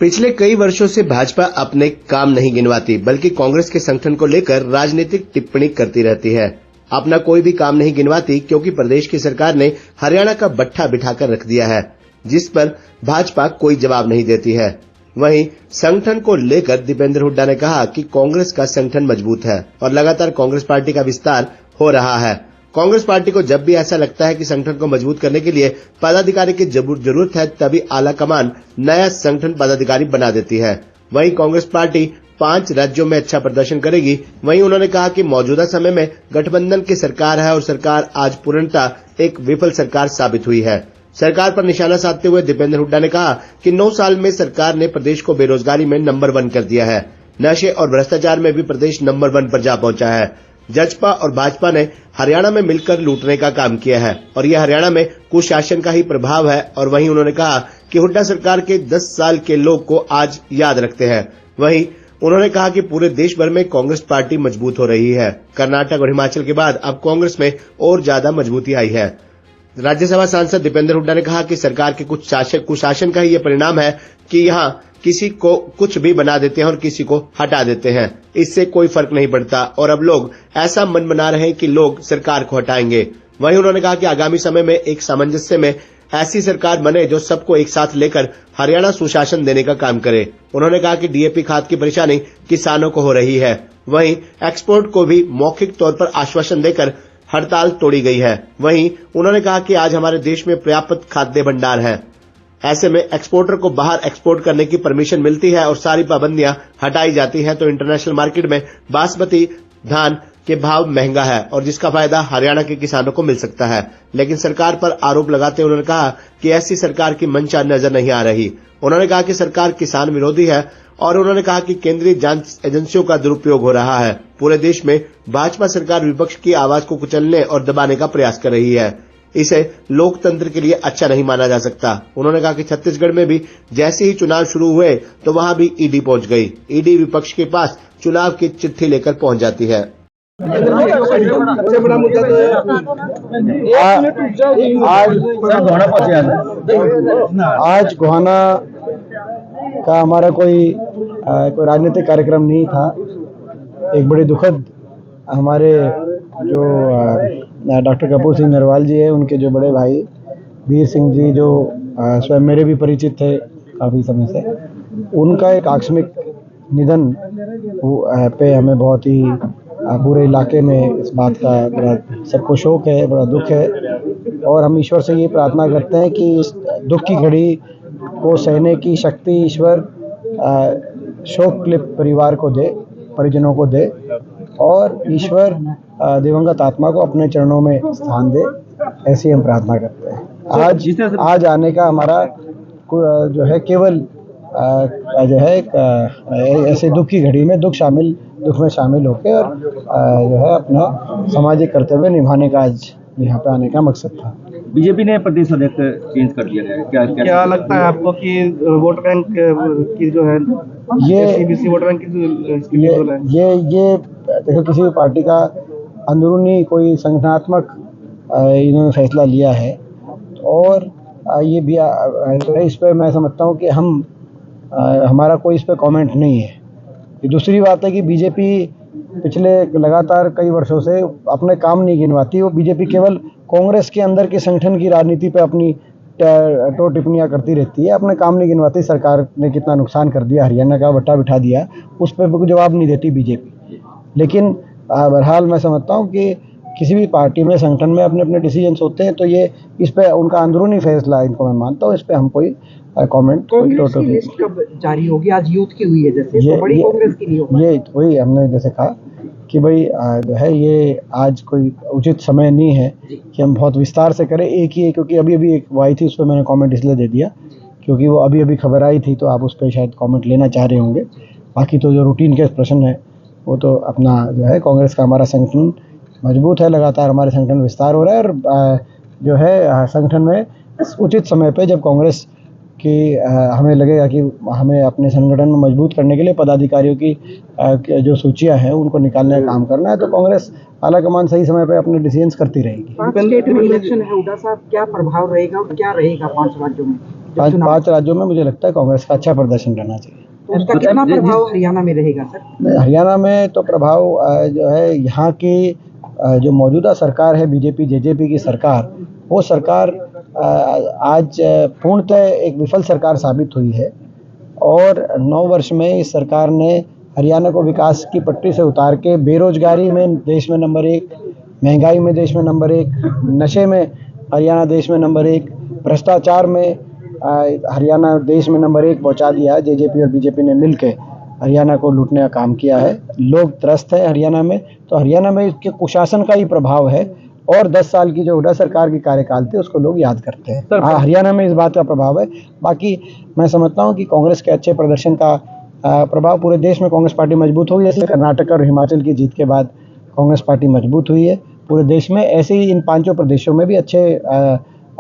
पिछले कई वर्षों से भाजपा अपने काम नहीं गिनवाती, बल्कि कांग्रेस के संगठन को लेकर राजनीतिक टिप्पणी करती रहती है। अपना कोई भी काम नहीं गिनवाती, क्योंकि प्रदेश की सरकार ने हरियाणा का बट्ठा बिठाकर रख दिया है, जिस पर भाजपा कोई जवाब नहीं देती है। वहीं संगठन को लेकर दीपेंद्र हुड्डा ने कहा कि कांग्रेस का संगठन मजबूत है और लगातार कांग्रेस पार्टी का विस्तार हो रहा है। कांग्रेस पार्टी को जब भी ऐसा लगता है कि संगठन को मजबूत करने के लिए पदाधिकारी की जरूरत है, तभी आला कमान नया संगठन पदाधिकारी बना देती है। वहीं कांग्रेस पार्टी 5 राज्यों में अच्छा प्रदर्शन करेगी। वहीं उन्होंने कहा कि मौजूदा समय में गठबंधन की सरकार है और सरकार आज पूर्णतः एक विफल सरकार साबित हुई है। सरकार पर निशाना साधते हुए दीपेंद्र हुड्डा ने कहा कि 9 साल में सरकार ने प्रदेश को बेरोजगारी में नंबर 1 कर दिया है। नशे और भ्रष्टाचार में भी प्रदेश नंबर 1 पर जा पहुंचा है। जसपा और भाजपा ने हरियाणा में मिलकर लूटने का काम किया है और यह हरियाणा में कुशासन का ही प्रभाव है। और वहीं उन्होंने कहा कि हुड्डा सरकार के 10 साल के लोग को आज याद रखते हैं। वहीं उन्होंने कहा कि पूरे देश भर में कांग्रेस पार्टी मजबूत हो रही है। कर्नाटक और हिमाचल के बाद अब कांग्रेस में और ज्यादा मजबूती आई है। राज्यसभा सांसद दीपेंद्र हुड्डा ने कहा कि सरकार के कुशासन का ही ये परिणाम है कि यहाँ किसी को कुछ भी बना देते हैं और किसी को हटा देते हैं। इससे कोई फर्क नहीं पड़ता और अब लोग ऐसा मन बना रहे हैं कि लोग सरकार को हटाएंगे। वहीं उन्होंने कहा कि आगामी समय में एक सामंजस्य में ऐसी सरकार बने जो सबको एक साथ लेकर हरियाणा सुशासन देने का काम करे। उन्होंने कहा कि डीएपी खाद की परेशानी किसानों को हो रही है। वहीं एक्सपोर्ट को भी मौखिक तौर पर आश्वासन देकर हड़ताल तोड़ी गई है। वहीं उन्होंने कहा कि आज हमारे देश में पर्याप्त खाद्य भंडार है। ऐसे में एक्सपोर्टर को बाहर एक्सपोर्ट करने की परमिशन मिलती है और सारी पाबंदियां हटाई जाती हैं, तो इंटरनेशनल मार्केट में बासमती धान के भाव महंगा है और जिसका फायदा हरियाणा के किसानों को मिल सकता है। लेकिन सरकार पर आरोप लगाते उन्होंने कहा कि ऐसी सरकार की मंशा नजर नहीं आ रही। उन्होंने कहा कि सरकार किसान विरोधी है और उन्होंने कहा कि केंद्रीय जांच एजेंसियों का दुरुपयोग हो रहा है। पूरे देश में भाजपा सरकार विपक्ष की आवाज को कुचलने और दबाने का प्रयास कर रही है। इसे लोकतंत्र के लिए अच्छा नहीं माना जा सकता। उन्होंने कहा कि छत्तीसगढ़ में भी जैसे ही चुनाव शुरू हुए तो वहां भी ईडी पहुंच गई। ईडी विपक्ष के पास चुनाव की चिट्ठी लेकर पहुंच जाती है। आज गोहाना का हमारा कोई राजनीतिक कार्यक्रम नहीं था। एक बड़ी दुखद हमारे जो डॉक्टर कपूर सिंह नरवाल जी है, उनके जो बड़े भाई वीर सिंह जी, जो स्वयं मेरे भी परिचित थे काफ़ी समय से, उनका एक आकस्मिक निधन पे हमें बहुत ही पूरे इलाके में इस बात का बड़ा सबको शोक है, बड़ा दुख है। और हम ईश्वर से ये प्रार्थना करते हैं कि इस दुख की घड़ी को सहने की शक्ति ईश्वर शोक क्लिप परिवार को दे, परिजनों को दे, और ईश्वर दिवंगत आत्मा को अपने चरणों में स्थान दे, ऐसी हम प्रार्थना करते हैं। आज आने का हमारा जो है केवल जो है ऐसे दुख की घड़ी में दुख में शामिल होकर और जो है अपना सामाजिक कर्तव्य निभाने का आज यहाँ पे आने का मकसद था। बीजेपी ने प्रदेश अध्यक्ष चेंज कर दिया है, क्या लगता है आपको कि वोट बैंक की जो है ये वोट बैंक की ये देखो, किसी भी पार्टी का अंदरूनी कोई संगठनात्मक इन्होंने फैसला लिया है और ये भी इस पर मैं समझता हूँ कि हमारा कोई इस पर कमेंट नहीं है। दूसरी बात है कि बीजेपी पिछले लगातार कई वर्षों से अपने काम नहीं गिनवाती। वो बीजेपी केवल कांग्रेस के अंदर के संगठन की राजनीति पे अपनी टिप्पणियां करती रहती है, अपने काम नहीं गिनवाती। सरकार ने कितना नुकसान कर दिया, हरियाणा का बट्टा बिठा दिया, उस पर कोई जवाब नहीं देती बीजेपी। लेकिन बहरहाल मैं समझता हूँ कि किसी भी पार्टी में, संगठन में अपने अपने डिसीजंस होते हैं, तो ये इस पे उनका अंदरूनी फैसला इनको मैं मानता हूँ। इस पे हम कोई कमेंट कांग्रेस की लिस्ट कब जारी होगी? आज यूथ की हुई है, जैसे तो बड़ी कांग्रेस की नहीं होगी। ये वही हमने जैसे कहा कि भाई जो है ये आज कोई उचित समय नहीं है कि हम बहुत विस्तार से करें एक ही, क्योंकि अभी एक वो आई थी, उस पर मैंने कमेंट इसलिए दे दिया क्योंकि वो अभी खबर आई थी, तो आप उस पर शायद कमेंट लेना चाह रहे होंगे। बाकी तो जो रूटीन के प्रश्न है वो तो अपना जो है, कांग्रेस का हमारा संगठन मजबूत है, लगातार हमारे संगठन विस्तार हो रहा है और जो है संगठन में उचित समय पे जब कांग्रेस कि हमें लगेगा कि हमें अपने संगठन में मजबूत करने के लिए पदाधिकारियों की जो सूचियां हैं उनको निकालने का काम करना है, तो कांग्रेस आलाकमान सही समय पे अपने डिसीजंस करती रहेगी। स्टेट में इलेक्शन है, हुड्डा साहब, क्या प्रभाव रहेगा और क्या रहेगा 5 राज्यों में? पांच राज्यों में मुझे लगता है कांग्रेस का अच्छा प्रदर्शन रहना चाहिए। उसका कितना प्रभाव हरियाणा में रहेगा सर? हरियाणा में तो प्रभाव जो है यहाँ की जो मौजूदा सरकार है बीजेपी जेजेपी की सरकार, वो सरकार आज पूर्णतः एक विफल सरकार साबित हुई है और 9 वर्ष में इस सरकार ने हरियाणा को विकास की पटरी से उतार के बेरोजगारी में देश में नंबर 1, महंगाई में देश में नंबर 1, नशे में हरियाणा देश में नंबर 1, भ्रष्टाचार में हरियाणा देश में नंबर 1 पहुंचा दिया है। जेजेपी और बीजेपी ने मिलकर हरियाणा को लूटने का काम किया है। लोग त्रस्त है हरियाणा में, तो हरियाणा में इसके कुशासन का ही प्रभाव है और 10 साल की जो हुड्डा सरकार की कार्यकाल थी उसको लोग याद करते हैं। हाँ, हरियाणा में इस बात का प्रभाव है। बाकी मैं समझता हूँ कि कांग्रेस के अच्छे प्रदर्शन का प्रभाव पूरे देश में कांग्रेस पार्टी मजबूत हुई है। जैसे कर्नाटक और हिमाचल की जीत के बाद कांग्रेस पार्टी मजबूत हुई है पूरे देश में, ऐसे ही इन 5 प्रदेशों में भी अच्छे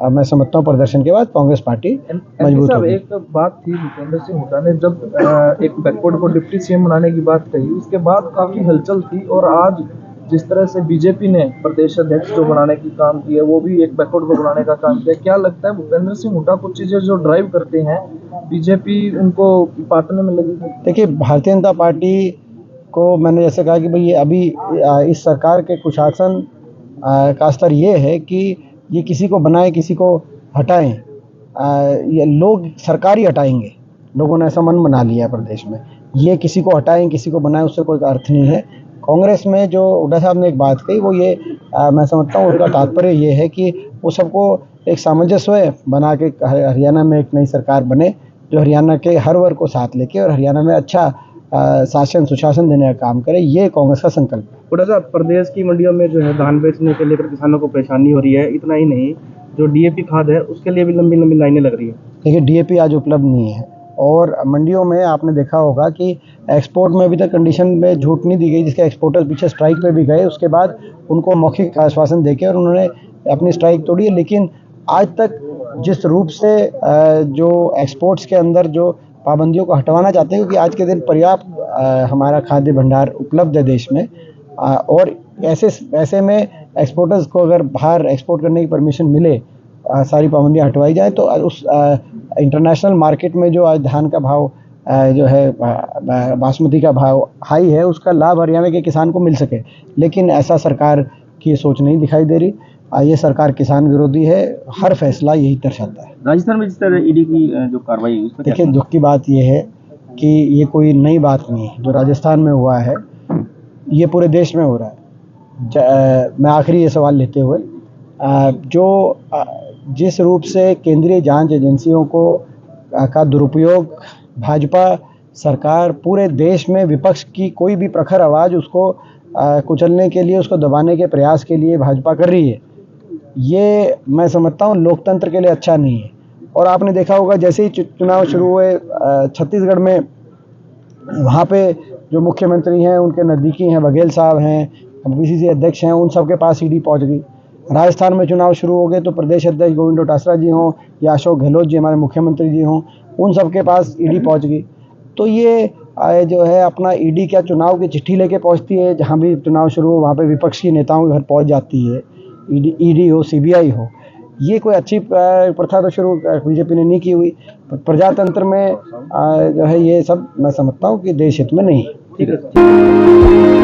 मैं समझता हूँ प्रदर्शन के बाद कांग्रेस पार्टी मजबूत होगी। एक बात थी भूपेंद्र सिंह हुड्डा ने जब एक बैकवर्ड को डिप्टी सीएम बनाने की बात कही, उसके बाद काफी हलचल थी और आज जिस तरह से बीजेपी ने प्रदेश अध्यक्ष जो बनाने की काम किया वो भी एक बैकवर्ड को बनाने का काम किया। क्या लगता है भूपेंद्र सिंह हुड्डा कुछ चीजें जो ड्राइव करते हैं बीजेपी उनको पाटने में लगी? देखिए, भारतीय जनता पार्टी को मैंने जैसे कहा कि भाई ये अभी इस सरकार के कुशासन का स्तर ये है कि ये किसी को बनाए किसी को हटाएं, ये लोग सरकार ही हटाएंगे। लोगों ने ऐसा मन बना लिया है प्रदेश में, ये किसी को हटाएं किसी को बनाएं उससे कोई अर्थ नहीं है। कांग्रेस में जो हुड्डा साहब ने एक बात कही वो ये मैं समझता हूँ उसका तात्पर्य ये है कि वो सबको एक सामंजस्य बना के हरियाणा में एक नई सरकार बने जो हरियाणा के हर वर्ग को साथ लेके और हरियाणा में अच्छा शासन सुशासन देने का काम करे, ये कांग्रेस का संकल्प है। थोड़ा सा प्रदेश की मंडियों में जो है धान बेचने के लेकर किसानों को परेशानी हो रही है, इतना ही नहीं जो डीएपी खाद है उसके लिए भी लंबी लंबी लाइनें लग रही है। देखिए, डीएपी आज उपलब्ध नहीं है और मंडियों में आपने देखा होगा कि एक्सपोर्ट में अभी तक कंडीशन में छूट नहीं दी गई, जिसके एक्सपोर्टर्स पीछे स्ट्राइक पे भी गए, उसके बाद उनको मौखिक आश्वासन देके और उन्होंने अपनी स्ट्राइक तोड़ी है। लेकिन आज तक जिस रूप से जो एक्सपोर्ट्स के अंदर जो पाबंदियों को हटवाना चाहते हैं, क्योंकि आज के दिन पर्याप्त हमारा खाद्य भंडार उपलब्ध है देश में और ऐसे में एक्सपोर्टर्स को अगर बाहर एक्सपोर्ट करने की परमिशन मिले, सारी पाबंदियाँ हटवाई जाए तो उस इंटरनेशनल मार्केट में जो आज धान का भाव जो है बासमती का भाव हाई है, उसका लाभ हरियाणा के किसान को मिल सके। लेकिन ऐसा सरकार की सोच नहीं दिखाई दे रही। ये सरकार किसान विरोधी है, हर फैसला यही दर्शाता है। राजस्थान में जिस तरह ईडी की जो कार्रवाई हुई, देखिए, दुख की बात यह है कि ये कोई नई बात नहीं है। जो राजस्थान में हुआ है ये पूरे देश में हो रहा है। मैं आखिरी ये सवाल लेते हुए जिस रूप से केंद्रीय जांच एजेंसियों को का दुरुपयोग भाजपा सरकार पूरे देश में विपक्ष की कोई भी प्रखर आवाज़ उसको कुचलने के लिए, उसको दबाने के प्रयास के लिए भाजपा कर रही है, ये मैं समझता हूँ लोकतंत्र के लिए अच्छा नहीं है। और आपने देखा होगा जैसे ही चुनाव शुरू हुए छत्तीसगढ़ में, वहाँ पे जो मुख्यमंत्री हैं उनके नज़दीकी हैं, बघेल साहब हैं, पीसीसी अध्यक्ष हैं, उन सबके पास ईडी पहुँच गई। राजस्थान में चुनाव शुरू हो गए तो प्रदेश अध्यक्ष गोविंद डोटासरा जी हों या अशोक गहलोत जी हमारे मुख्यमंत्री जी हों, उन सबके पास ईडी पहुँच गई। तो ये जो है अपना ईडी क्या चुनाव की चिट्ठी लेके पहुँचती है, जहाँ भी चुनाव शुरू हो वहाँ पे विपक्ष के नेताओं के घर पहुँच जाती है। ईडी हो सीबीआई हो, ये कोई अच्छी प्रथा तो शुरू बीजेपी ने नहीं की हुई। प्रजातंत्र में जो है ये सब मैं समझता हूँ कि देश हित में नहीं। ठीक है।